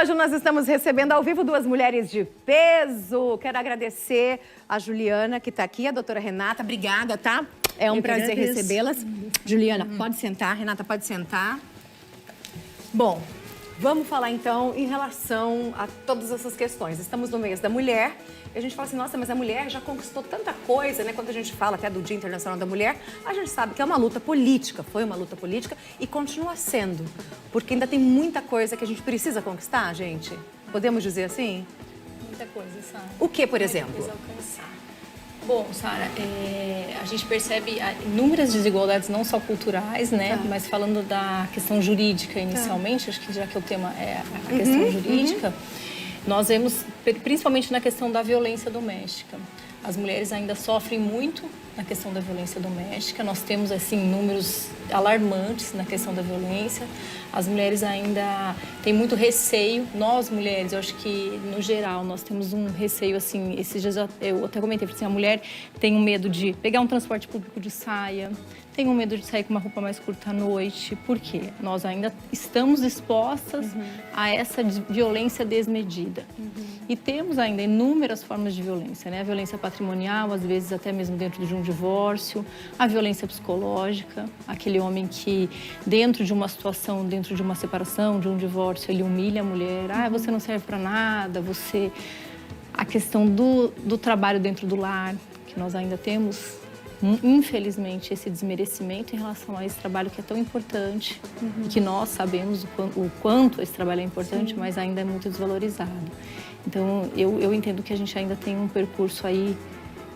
hoje nós estamos recebendo ao vivo duas mulheres de peso. Quero agradecer a Juliana, que está aqui, a doutora Renata. Obrigada, tá? É um prazer recebê-las. Juliana, pode sentar. Renata, pode sentar. Bom, vamos falar então em relação a todas essas questões. Estamos no mês da mulher e a gente fala assim, nossa, mas a mulher já conquistou tanta coisa, né? Quando a gente fala até do Dia Internacional da Mulher, a gente sabe que é uma luta política, foi uma luta política e continua sendo. Porque ainda tem muita coisa que a gente precisa conquistar, gente. Podemos dizer assim? Muita coisa, Sara. O que, por exemplo? Precisa alcançar. Bom, Sara, a gente percebe inúmeras desigualdades, não só culturais, né? Tá. Mas falando da questão jurídica inicialmente, acho que já que o tema é a questão jurídica, nós vemos, principalmente na questão da violência doméstica. As mulheres ainda sofrem muito na questão da violência doméstica. Nós temos, assim, números alarmantes na questão da violência. As mulheres ainda têm muito receio. Nós, mulheres, eu acho que, no geral, nós temos um receio, assim... Esses dias eu até comentei, assim, a mulher tem um medo de pegar um transporte público de saia, tem um medo de sair com uma roupa mais curta à noite. Por quê? Nós ainda estamos expostas a essa violência desmedida. E temos ainda inúmeras formas de violência, né? A violência patrimonial, às vezes até mesmo dentro de um divórcio, a violência psicológica, aquele homem que dentro de uma situação, dentro de uma separação, de um divórcio, ele humilha a mulher, você não serve para nada, você... A questão do trabalho dentro do lar, que nós ainda temos, infelizmente, esse desmerecimento em relação a esse trabalho que é tão importante, e que nós sabemos o quanto esse trabalho é importante, mas ainda é muito desvalorizado. Então, eu entendo que a gente ainda tem um percurso aí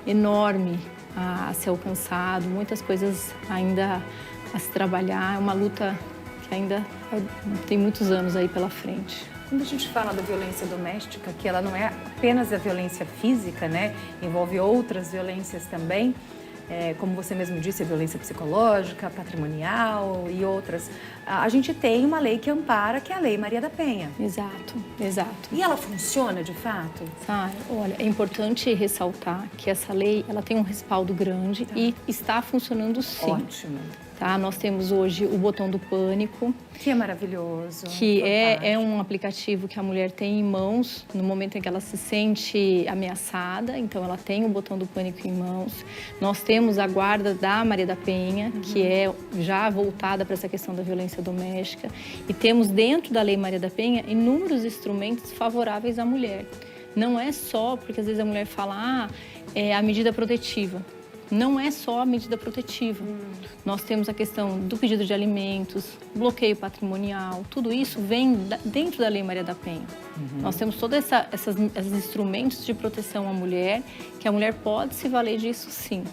enorme a ser alcançado, muitas coisas ainda a se trabalhar, é uma luta que ainda tem muitos anos aí pela frente. Quando a gente fala da violência doméstica, que ela não é apenas a violência física, né? Envolve outras violências também, como você mesmo disse, a violência psicológica, patrimonial e outras. A gente tem uma lei que ampara, que é a Lei Maria da Penha. Exato, exato. E ela funciona de fato? Sara, olha, é importante ressaltar que essa lei ela tem um respaldo grande e está funcionando sim. Ótimo. Tá? Nós temos hoje o botão do pânico. Que é maravilhoso. Que é um aplicativo que a mulher tem em mãos no momento em que ela se sente ameaçada. Então, ela tem o botão do pânico em mãos. Nós temos a guarda da Maria da Penha, que é já voltada para essa questão da violência doméstica. E temos dentro da Lei Maria da Penha inúmeros instrumentos favoráveis à mulher. Não é só porque às vezes a mulher fala, é a medida protetiva. Não é só a medida protetiva. Nós temos a questão do pedido de alimentos, bloqueio patrimonial, tudo isso vem dentro da Lei Maria da Penha. Nós temos todos esses instrumentos de proteção à mulher, que a mulher pode se valer disso sim.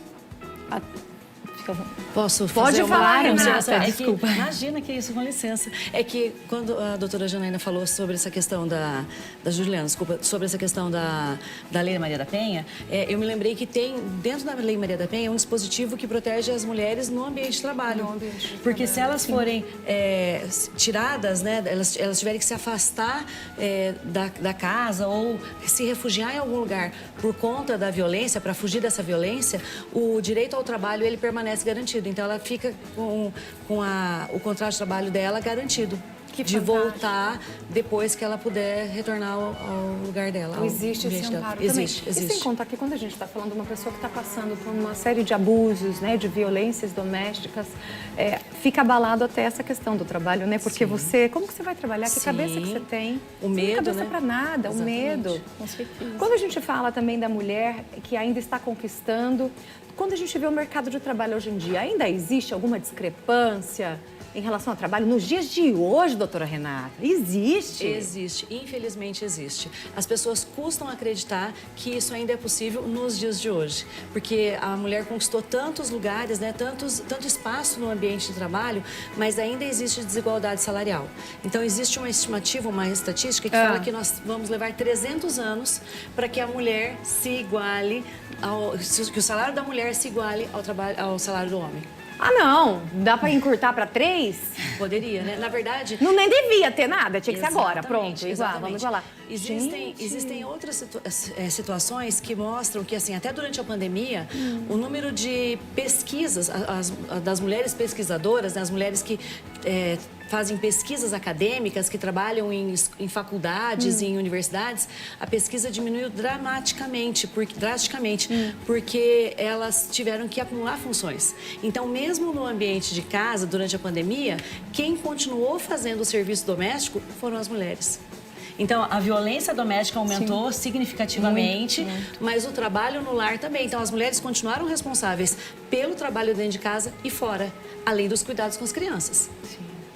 Posso fazer Pode falar, Renata? Desculpa. Imagina que isso, com licença. É que quando a doutora Janaína falou sobre essa questão da Juliana, desculpa, sobre essa questão da Lei Maria da Penha, eu me lembrei que tem, dentro da Lei Maria da Penha, um dispositivo que protege as mulheres no ambiente de trabalho. Porque se elas forem tiradas, né, elas tiverem que se afastar da casa ou se refugiar em algum lugar por conta da violência, para fugir dessa violência, o direito ao trabalho, ele permanece garantido. Então, ela fica com o contrato de trabalho dela garantido. De voltar depois que ela puder retornar ao lugar dela. Existe esse amparo também. Existe. E sem contar que quando a gente está falando de uma pessoa que está passando por uma série de abusos, né, de violências domésticas, fica abalado até essa questão do trabalho, né? Porque você, como que você vai trabalhar? Que cabeça que você tem? O medo, você não tem cabeça né? para nada, Exatamente. o medo. Com certeza. Quando a gente fala também da mulher que ainda está conquistando, quando a gente vê o mercado de trabalho hoje em dia, ainda existe alguma discrepância em relação ao trabalho nos dias de hoje, doutora Renata? Existe? Existe, infelizmente existe. As pessoas custam acreditar que isso ainda é possível nos dias de hoje. Porque a mulher conquistou tantos lugares, né, tanto espaço no ambiente de trabalho, mas ainda existe desigualdade salarial. Então existe uma estimativa, uma estatística que fala que nós vamos levar 300 anos para que a mulher se iguale, que o salário da mulher se iguale ao salário do homem. Ah, não. Dá pra encurtar pra 3? Poderia, né? Na verdade... Não nem devia ter nada, tinha que ser agora. Pronto, exatamente. vamos igualar. Existem outras situações que mostram que, assim, até durante a pandemia, o número de pesquisas das mulheres pesquisadoras, né, as mulheres que fazem pesquisas acadêmicas, que trabalham em faculdades e em universidades, a pesquisa diminuiu drasticamente, porque elas tiveram que acumular funções. Então, mesmo no ambiente de casa, durante a pandemia, quem continuou fazendo o serviço doméstico foram as mulheres. Então, a violência doméstica aumentou significativamente, mas o trabalho no lar também. Então, as mulheres continuaram responsáveis pelo trabalho dentro de casa e fora, além dos cuidados com as crianças.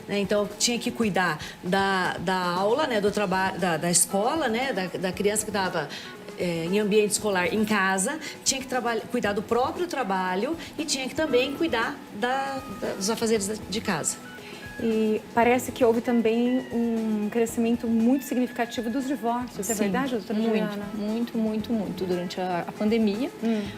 Então, tinha que cuidar da aula, né, do trabalho, da escola, né, da criança que estava em ambiente escolar em casa, tinha que cuidar do próprio trabalho e tinha que também cuidar dos afazeres de casa. E parece que houve também um crescimento muito significativo dos divórcios. É verdade, doutora Juliana? Muito. Durante a pandemia,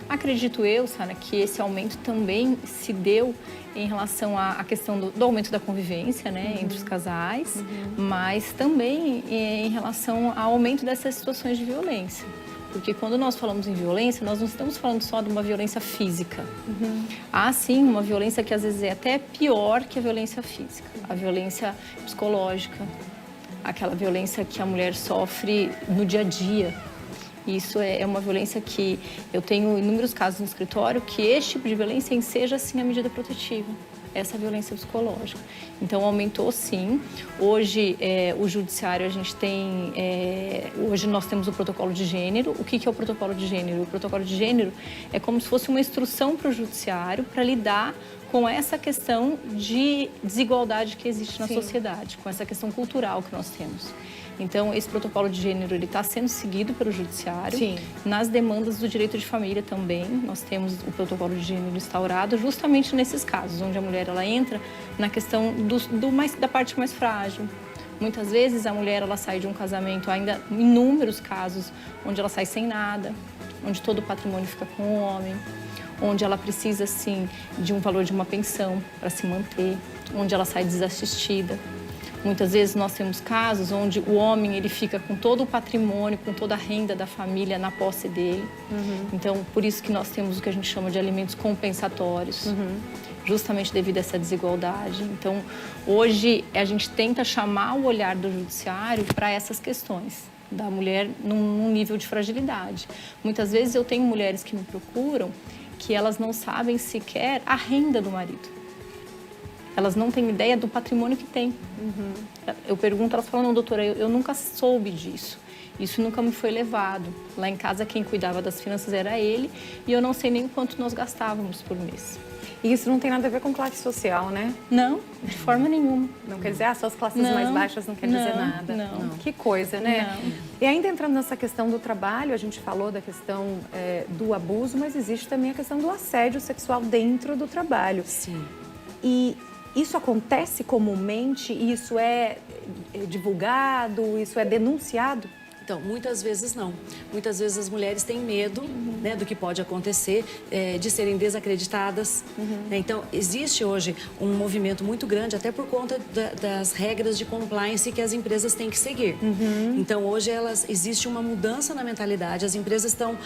acredito eu, Sara, que esse aumento também se deu em relação à questão do aumento da convivência, né, entre os casais, mas também em relação ao aumento dessas situações de violência. Porque quando nós falamos em violência, nós não estamos falando só de uma violência física. Há, sim, uma violência que às vezes é até pior que a violência física. A violência psicológica, aquela violência que a mulher sofre no dia a dia. Isso é uma violência que eu tenho inúmeros casos no escritório que este tipo de violência enseja, sim, a medida protetiva. Essa violência psicológica. Então, aumentou sim. Hoje, o judiciário, a gente tem... hoje nós temos o protocolo de gênero. O que é o protocolo de gênero? O protocolo de gênero é como se fosse uma instrução para o judiciário para lidar com essa questão de desigualdade que existe na sociedade, com essa questão cultural que nós temos. Então, esse protocolo de gênero está sendo seguido pelo judiciário. Sim. Nas demandas do direito de família também, nós temos o protocolo de gênero instaurado justamente nesses casos, onde a mulher ela entra na questão da parte mais frágil. Muitas vezes a mulher ela sai de um casamento, ainda inúmeros casos, onde ela sai sem nada, onde todo o patrimônio fica com o homem, onde ela precisa, sim, de um valor de uma pensão para se manter, onde ela sai desassistida. Muitas vezes nós temos casos onde o homem ele fica com todo o patrimônio, com toda a renda da família na posse dele. Então, por isso que nós temos o que a gente chama de alimentos compensatórios, justamente devido a essa desigualdade. Então, hoje a gente tenta chamar o olhar do judiciário para essas questões da mulher num nível de fragilidade. Muitas vezes eu tenho mulheres que me procuram que elas não sabem sequer a renda do marido. Elas não têm ideia do patrimônio que tem. Eu pergunto, elas falam, não, doutora, eu nunca soube disso. Isso nunca me foi levado. Lá em casa, quem cuidava das finanças era ele e eu não sei nem quanto nós gastávamos por mês. E isso não tem nada a ver com classe social, né? Não, de forma nenhuma. Não quer dizer, só as classes mais baixas não quer dizer nada. Não. Que coisa, né? Não. E ainda entrando nessa questão do trabalho, a gente falou da questão do abuso, mas existe também a questão do assédio sexual dentro do trabalho. Sim. E isso acontece comumente? Isso é divulgado? Isso é denunciado? Então, muitas vezes não. Muitas vezes as mulheres têm medo, né, do que pode acontecer, de serem desacreditadas. Né? Então, existe hoje um movimento muito grande, até por conta das regras de compliance que as empresas têm que seguir. Então, hoje existe uma mudança na mentalidade, as empresas estão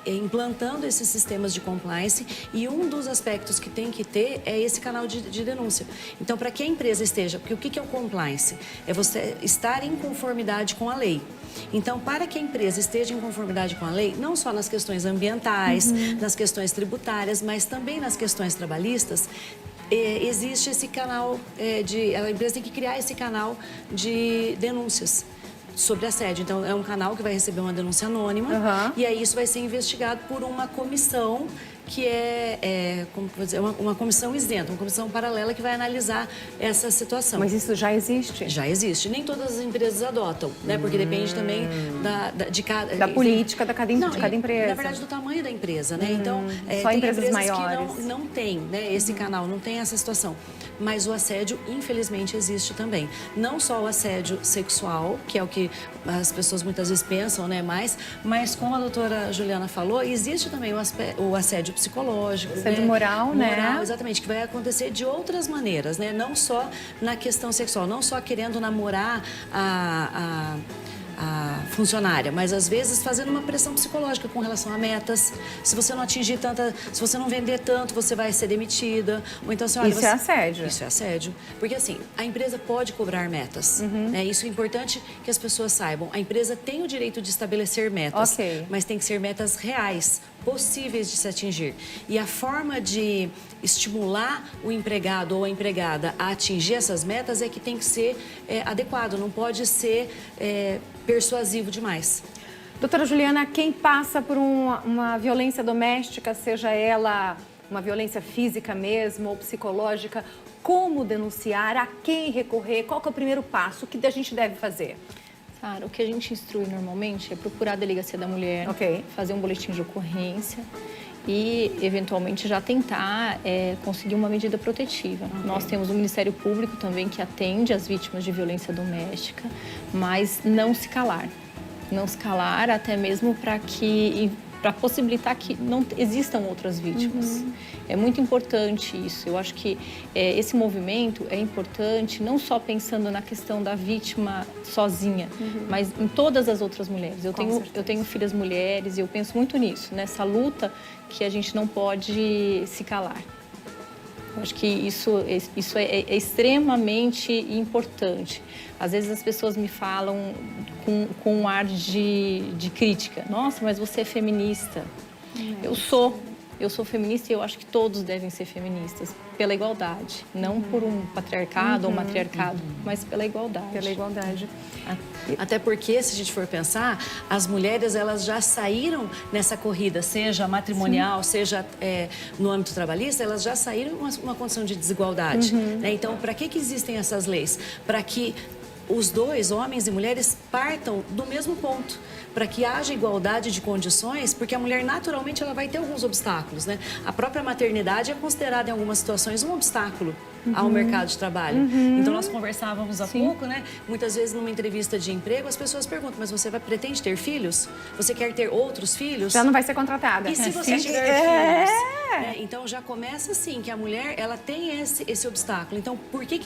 implantando esses sistemas de compliance e um dos aspectos que tem que ter é esse canal de denúncia. Então, para que a empresa esteja, porque o que é o compliance? É você estar em conformidade com a lei. Então, para que a empresa esteja em conformidade com a lei, não só nas questões ambientais, nas questões tributárias, mas também nas questões trabalhistas, existe esse canal a empresa tem que criar esse canal de denúncias sobre assédio. Então, é um canal que vai receber uma denúncia anônima e aí isso vai ser investigado por uma comissão que como vou dizer, uma comissão isenta, uma comissão paralela que vai analisar essa situação. Mas isso já existe? Já existe. Nem todas as empresas adotam, né? Porque depende também da política de cada empresa. Na verdade, do tamanho da empresa, né? Então, só tem empresas maiores que não tem, né, esse canal, não tem essa situação. Mas o assédio, infelizmente, existe também. Não só o assédio sexual, que é o que as pessoas muitas vezes pensam, né? Mas como a doutora Juliana falou, existe também o assédio psicológico. Assédio moral, né? Moral, exatamente, que vai acontecer de outras maneiras, né? Não só na questão sexual, não só querendo namorar a funcionária, mas às vezes fazendo uma pressão psicológica com relação a metas. Se você não atingir tanta, se você não vender tanto, você vai ser demitida. Ou então, assim, olha, Isso é assédio. Isso é assédio. Porque assim, a empresa pode cobrar metas. Né? Isso é importante que as pessoas saibam. A empresa tem o direito de estabelecer metas, mas tem que ser metas reais, possíveis de se atingir. E a forma de estimular o empregado ou a empregada a atingir essas metas é que tem que ser adequado, não pode ser persuasivo demais. Doutora Juliana, quem passa por uma violência doméstica, seja ela uma violência física mesmo ou psicológica, como denunciar, a quem recorrer, qual que é o primeiro passo, o que a gente deve fazer? Sara, o que a gente instrui normalmente é procurar a delegacia da mulher, fazer um boletim de ocorrência e, eventualmente, já tentar conseguir uma medida protetiva. Nós temos o Ministério Público também que atende as vítimas de violência doméstica, mas não se calar. Não se calar até mesmo para possibilitar que não existam outras vítimas. É muito importante isso. Eu acho que esse movimento é importante não só pensando na questão da vítima sozinha, mas em todas as outras mulheres. Eu tenho filhas mulheres e eu penso muito nisso, nessa luta que a gente não pode se calar. Eu acho que isso é extremamente importante. Às vezes as pessoas me falam com um ar de crítica. Nossa, mas você é feminista. Eu sou feminista e eu acho que todos devem ser feministas. Pela igualdade. Não por um patriarcado ou matriarcado, mas pela igualdade. Pela igualdade. Até porque, se a gente for pensar, as mulheres elas já saíram nessa corrida, seja matrimonial, seja no âmbito trabalhista, elas já saíram em uma condição de desigualdade. Né? Então, para que existem essas leis? Para que os dois, homens e mulheres, partam do mesmo ponto, para que haja igualdade de condições, porque a mulher naturalmente ela vai ter alguns obstáculos, né? A própria maternidade é considerada em algumas situações um obstáculo ao mercado de trabalho. Então nós conversávamos há pouco, né? Muitas vezes numa entrevista de emprego as pessoas perguntam: mas você pretende ter filhos? Você quer ter outros filhos? Já não vai ser contratada. E se você tiver filhos? Então já começa assim, que a mulher ela tem esse obstáculo. Então por que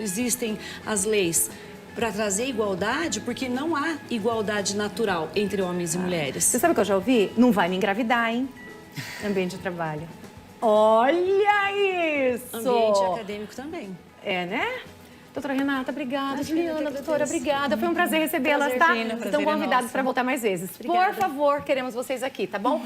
existem as leis? Para trazer igualdade, porque não há igualdade natural entre homens e mulheres. Você sabe o que eu já ouvi? Não vai me engravidar, hein? Ambiente de trabalho. Olha isso! Ambiente acadêmico também. É, né? Doutora Renata, obrigada. Juliana, doutora, agradeço. obrigada. Foi um prazer recebê-las, tá? Gina, Estão convidados para voltar mais vezes. Obrigada. Por favor, queremos vocês aqui, tá bom?